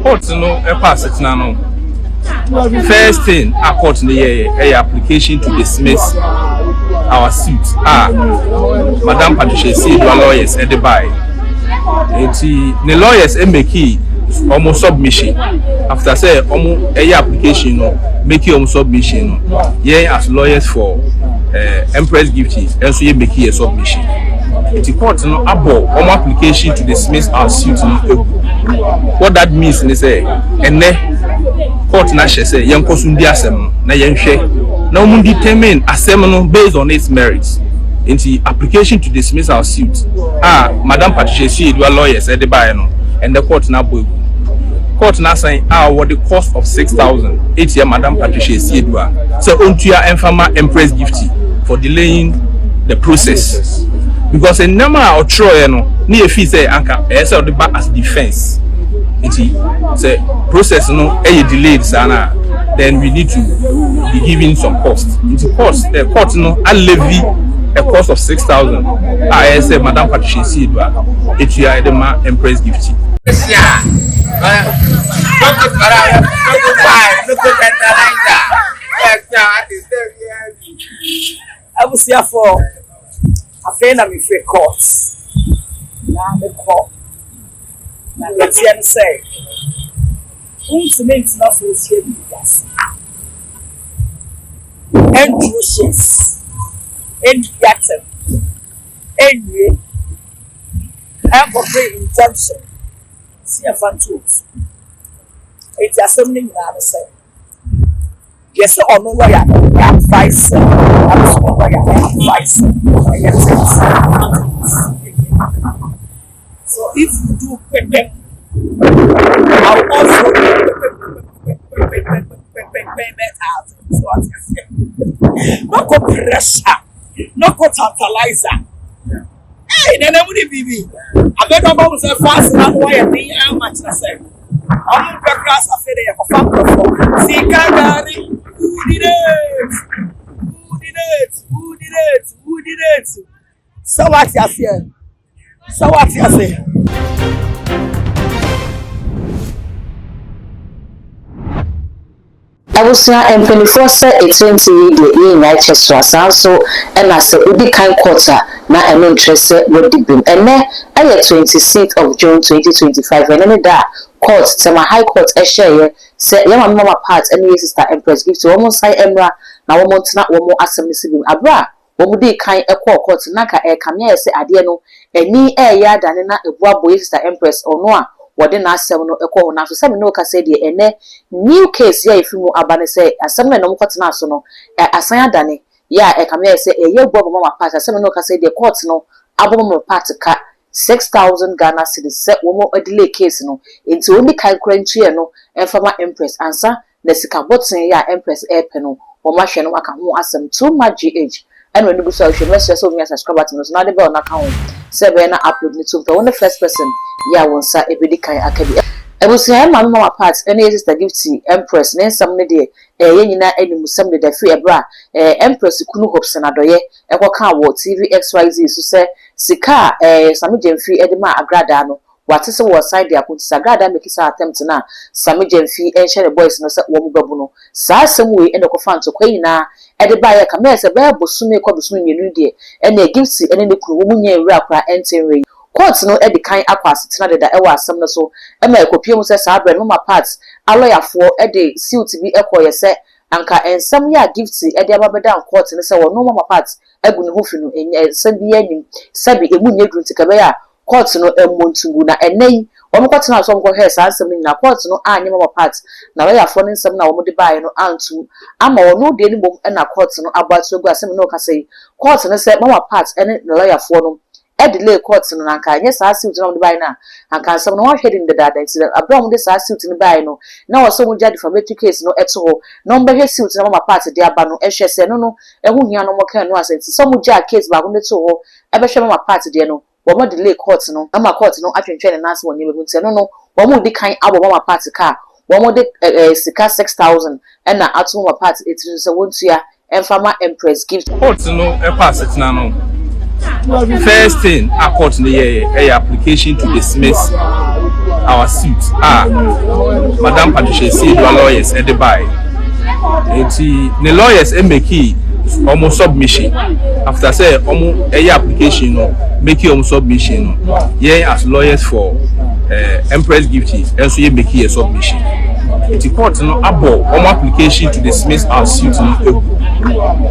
Court no pass it now. First thing, a court in the year, a application to dismiss our suit. Madam Patricia said our lawyers at the buy. The lawyers make almost submission. After say almost a application, make almost submission. Yeah, as lawyers for Empress Gifty, and so you make a submission. The court no abo application to dismiss our suit. What that means is say, and court na say yanko sundi asem na yenhwe na omu determine asem no based on its merits. In the application to dismiss our suit, Madam Patricia said our lawyers said the buy no, and the court na boy. Court na saying what the cost of 6,000. 8 year Madam Patricia said so ontua enfama Empress Gifty for delaying the process. Because a number of troy no ni efi say anka say the back as defense. Say process no delayed sana, then we need to be giving some cost. Into cost the court no a levy a cost of 6,000. I say Madam Patricia said it ya the ma Empress Gifty. I was here for a friend of me for courts. Now the court. Now let's hear him say, to make enough for share yes. And crucials, and yatem, and ye, and for free injunction. See a fun tooth. It's assembling now the same. Yes, or no way I'm vice. I'm vice. So if you do pay, I'll also pay out. So what you say? No pressure, no tantalizer. Hey, then I wouldn't be. I bet about was a fast and why I think how much I say. I'm not grass after the family. See, Kagari, who did it? So what you say? I was here and 24 said it's 20 the United States so and I said we kind quarter now I'm interested with the bill and then I 26th of June 2025 and then that court to my high court a share said yeah my mama part and sister Empress give to almost high Emra now one more assembly civil abra one day kind a court naka e come here say adie no any ya than na ebua boy sister Empress or no wode na asem no ekọ na so se me no ka say de ene new case ya ifimu abane say asem na no kwotena so no asan adane ya e kam ya say ye gbo mama part asem no ka say de court no abom part ka 6,000 Ghana cedis se wo mo delay case no enti oni kan krantua no enfama Empress ansa na sika boten ya Empress airpe no wo ma hwe no aka ho asem too much GH and when you go to so me subscribe to us now the bell na account say be na upload ni to the first person ya wonsa ebedi kan akabi ebusia mama part any sister Gifty Empress na nsam ne de ye nyina animusam de free ebra Empress kunu hopes na doye ekoka wo TV XYZ so say sika sami jemfi edema Agradaa no wate se wo side ya kunti Agradaa make sa attempt na sami jemfi share boys no se wo mubabu no sa asem we ene ko fan to kwina ede ba ya ka me se ba bosume ko bosume nyenu de ene Gifty ene ne kunu wo munye wura kra entenwe court no e de kan akwase tena de da e wa asem no so e ma ekopie mu se sa abre mama parts a lawyer for e de suit bi ekoye se anka ensam ya Gifty e de ababeda court ne se wo no mama parts egu ne hofi no ensam bi anim sabi emu nye dru tika be ya court no emontungu na enei wo mkoti na so mko he sa ansem ni na court no anye mama parts na lawyer for ne nsam na wo de bae no antu ama wo no de ni bom na court no abatu egu asem no ka say court ne se mama parts ene lawyer for no delay court no nanka nye sa suit no de buy na anka some no hwede the dada nti abram de sa suit no buy no na wo so mu jadi family case no eto ho no mbe hwe suit no mama part de aba no ehwe se no ehu hia no mo kan no asenti so mu ja case ba go de to ho ebe hwe mama part de no wo mo delay court no mama court no atwentwe na so woni be nti no wo mo di kan abo mama part ka wo mo de sika 6,000 and na atu mama part etiri so wontu ya enfama Empress gift court no e pass it na no. First thing, a court in the year, application to dismiss our suit. Madam Patricia C. lawyers at the buy. The lawyers make almost submission. After say almost a application, make almost submission. Yeah, as lawyers for Empress Gifty, and so you make a submission. The court no abo application to dismiss our suit.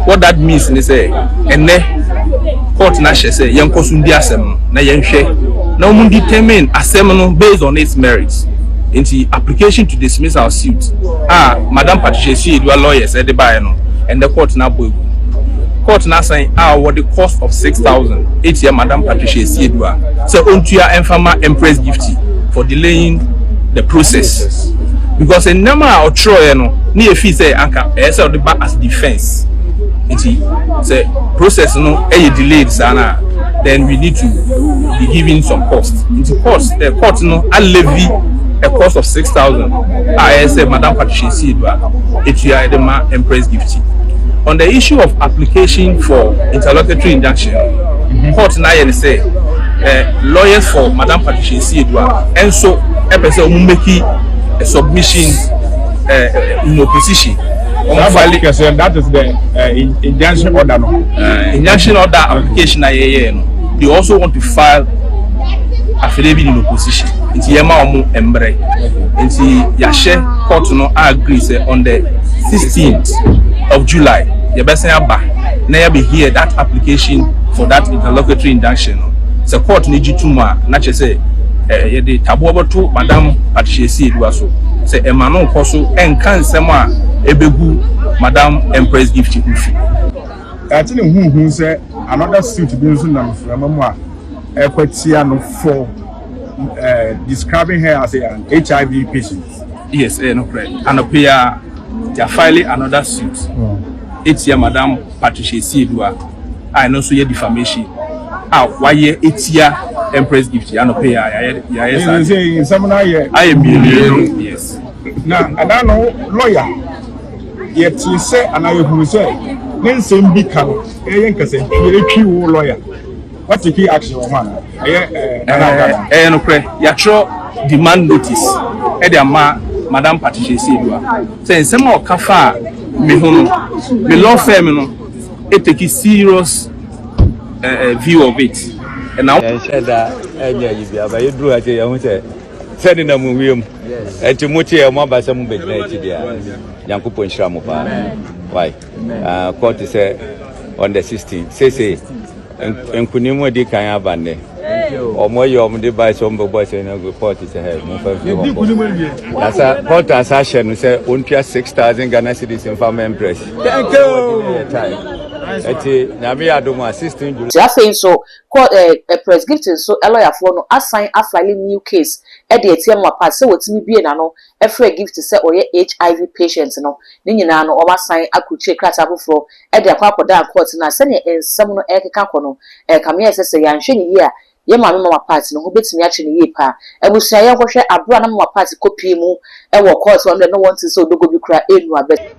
What that means is say, and court na say young kosundi asem na yenhwe na omu determine asem no based on its merits. In the application to dismiss our suit, Madam Patricia C. lawyers at the buy no, and the court na boy. Court now saying what the cost of 6,000 8 year Madam Patricia C. So onto informer Empress Gifty for delaying the process. Because a number of Troy near fee say anchor the back as defense. Say process delayed sana, then we need to be giving some cost. Into cost the court I levy a cost of 6,000. I say Madam Patricia C. Empress Gifty. On the issue of application for interlocutory injunction, court now say lawyers for Madam Patricia C. and so a person make a submission in opposition. That is the injunction order. Injunction order application. They also want to file affidavit in opposition. It's Yema Empress. It's Yashe court no agree say on the 16th of July. The best now be here that application for that interlocutory injunction. The court need you to not just say the tabu to Madam Patricia C. so say Emmanuel Koso and can someone ebegu Madam Empress Gifty Ufi. I tell you who say another suit being so for describing her as an HIV patient. Yes, no problem. And appear they are filing another suit. 8 year Madam Patricia C. I know so your defamation. Why 8 year Empress Gifty and appear yes. I am yes. Now and I know lawyer. Yet you say and I who say then same become a lawyer. What the key action one? No pray. You demand notice. Madam Patricia C. Say some more kafa me law firm it take a serious view of it. And now said that you drew at you say sending them museum and to much more by some big Yanko Ponchramopa. Why? Court say on the 16th. Say and Kunimo de Kayabande. Or more you are by some boys and a report is ahead. As a court assassin, we say, Unpia 6,000 Ghana cedis in Farm Empress. Thank you. Saying so, court press gifting so a lawyer for no assign a filing new case at the ATM pass. So what's me being no a free gift to say or HIV patients no. Nina no or assign a could check class up for at the Papa down court and I send it in some no air cacono. Come here, says a young shiny year. Yema mama party no who bets me actually ye pa. And we say I wash a brother more party copy mu and what course one no one to so do go be cry in my bed.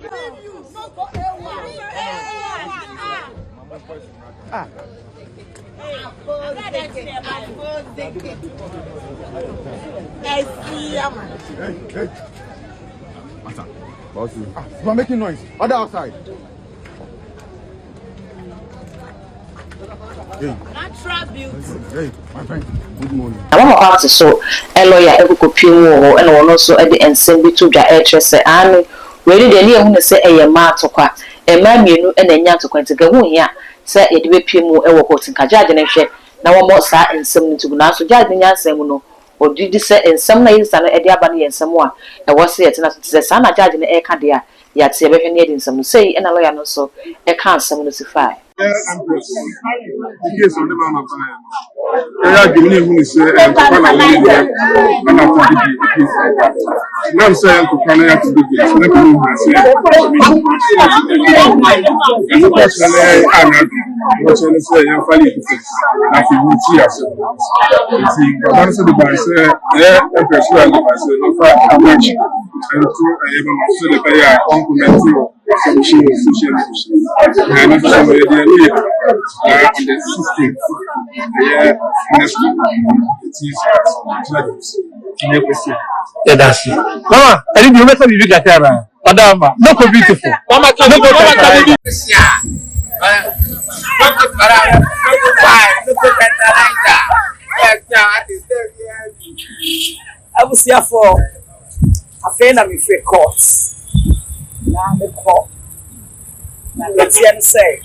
We're making noise. Other outside. Natural beauty. Hey, my friend. Good morning. I want to ask so a lawyer ever copy and also at the end send me to the address and really the near who say a man to quack a man you and a young to quite to go here. Say it will be more a work in Kajagan. Now one more sat and some to now so judging Yansemuno or did you say in some ladies and a diabani and someone and was it and the son of judging the air candia yet say every needing some say and a lawyer no so a can't some lucify. Empress. The case on the banner. I give me who is and after the case. Now saying to Canada to do this. Let me what's on the say and finally I think we see us. See, but also the by say Empress and I say no for much and to even so the pay compliment to social and if somebody on the 16th, next week, it is Yeah, that's it. Mama, I didn't remember you got there. Madam, no beautiful. Mama, no beautiful. I was here for a friend of me for courts. Now the court. Now let's hear me say.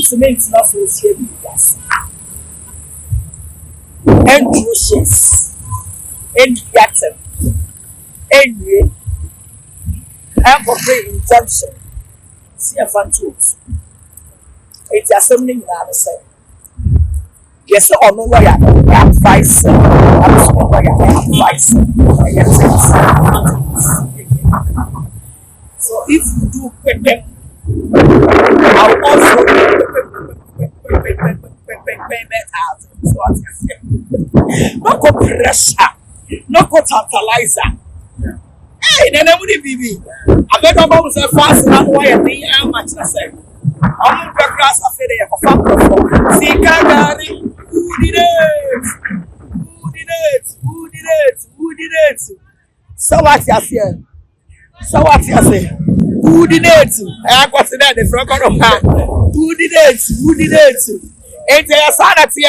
To make it not for shame, yes. Entrusions. Indicative. Anyway, I'm for free injunction. See a fan tools. It's assembling now the same. Yes, or no lawyer, I advise. I'm so lawyer, I advise. So if you do quick, I'll also pay that. No go pressure, no go tantalizer. Hey, then I wouldn't be. I bet I'm almost a fast and why I think how much I say. I'm not grass after the family. See, Kagari, who did it? Who did it? Who did it? Who did it? So what you say? So what you say? Who did it? I got to that the front of her. Who did it? Who did it? And they are sanity.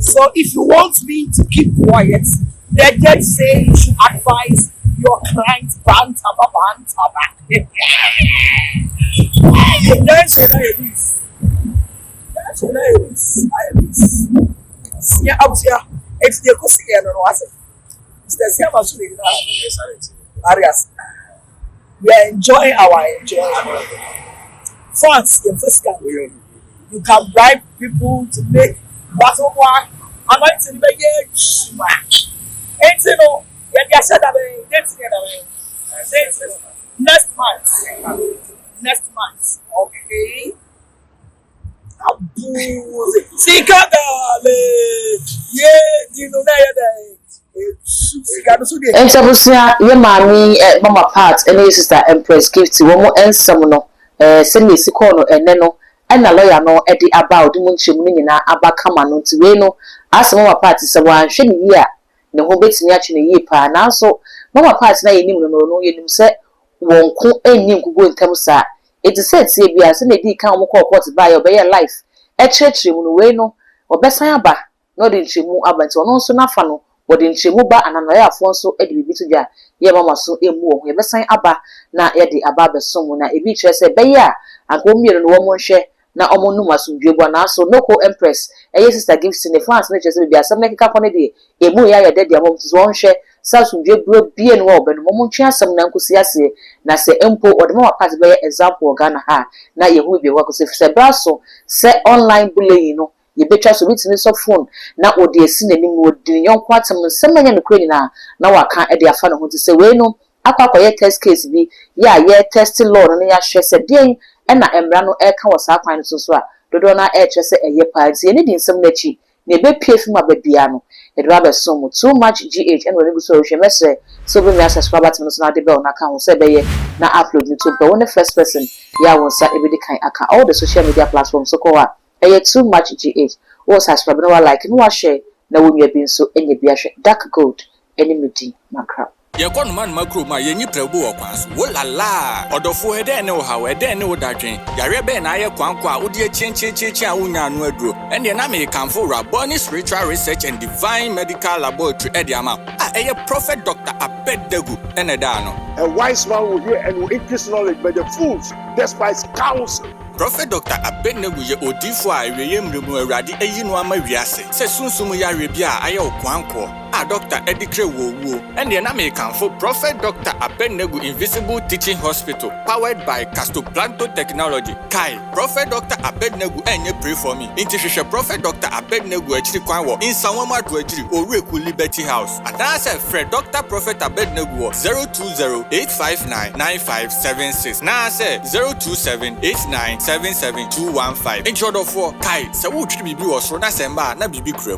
So if you want me to keep quiet, the judge say you should advise your client banter. That's what it is. That's what it is. Yeah, out here. It's the cost here, no, I say. It's the same as we Arias. We are enjoying our enjoyment. France, in fiscal, you can bribe people to make battle work. I'm going to make it match. And you know, you said that next month. Okay. Entabusia, your mommy, mama part, and your sister Empress give to one more and some no, send me Sikono and Neno, and a lawyer no Eddie about the Munchimina, Abakaman to Reno, as mama part is a one shilling year, no whole bits in actually a year pa, now so mama parts na no, you say, won't call any go in Tamusa. It is said, Sabia, send a deacon court by your bay life, a church way no, or Bessayaba, not in Chimu Abant, or no sooner funnel. But in Chimuba and another Afonso Eddie Bituja, Yamma so emo, you sign Abba, na Eddie Ababa Somuna, a beach say, Baya, and go me and woman share, na Omonuma Sum Jubana, so no Empress, a sister gives in the France, which is a some make up on a day, a moya dead your mom's one share, South Jubu be and wob, and woman chance some Nankusiasi, na say Empo or the more part by example Ghana ha, na you will be workers if Sebraso, say online bullying, you better so it's in the phone. Now, what they seen any more doing young quarter, some men in the crane now. Now, I can't add their fun to say, well, no, I can't test case be, yeah, testing law, and I share said, ding, and I am run air cows up and so swap. The donor air just a year party, anything some lechi, may be pay for my babyano. It rather so too much GH and when we saw she message, so we must subscribe to us now the bell, and I can't say, now upload YouTube, but when the first person, yeah, won't say every kind, I can all the social media platforms so call. Too much GH. Was subscribe no like no share. Na when you been so any biashe dark gold any midi macro. Ye kon man makro ma ye nyiprebu okwanso wo la la odofo ede ne wo hawe ede ne wo dadwen yare be na ye kwankwa a wodi chenchecheche a wonya anu aduro ene na me kanfo raboni spiritual research and divine medical laboratory ede ama eye prophet Dr. Abednego ene da no a wise man will hear and will increase knowledge, but the fools despise counsel. Prophet Dr. Abednego ye odifo a eweyem remu awrade eyinu ama wiase se sunsumu ya rebia aye okwanko a Dr. Edikre wo ene na me kanfo Prophet Dr. Abednego Invisible Teaching Hospital powered by Castoplanto Technology kai Prophet Dr. Abednego enye pray for me intihwehwe Prophet Dr. Abednego achiri kwan wo insanwam ado achiri Oreku Liberty House adase Fred Dr. Prophet Abednego 020-859-9576 na say 027-8977-215 intro do for kai se wo twiri bibi wo so na semba na bibi kura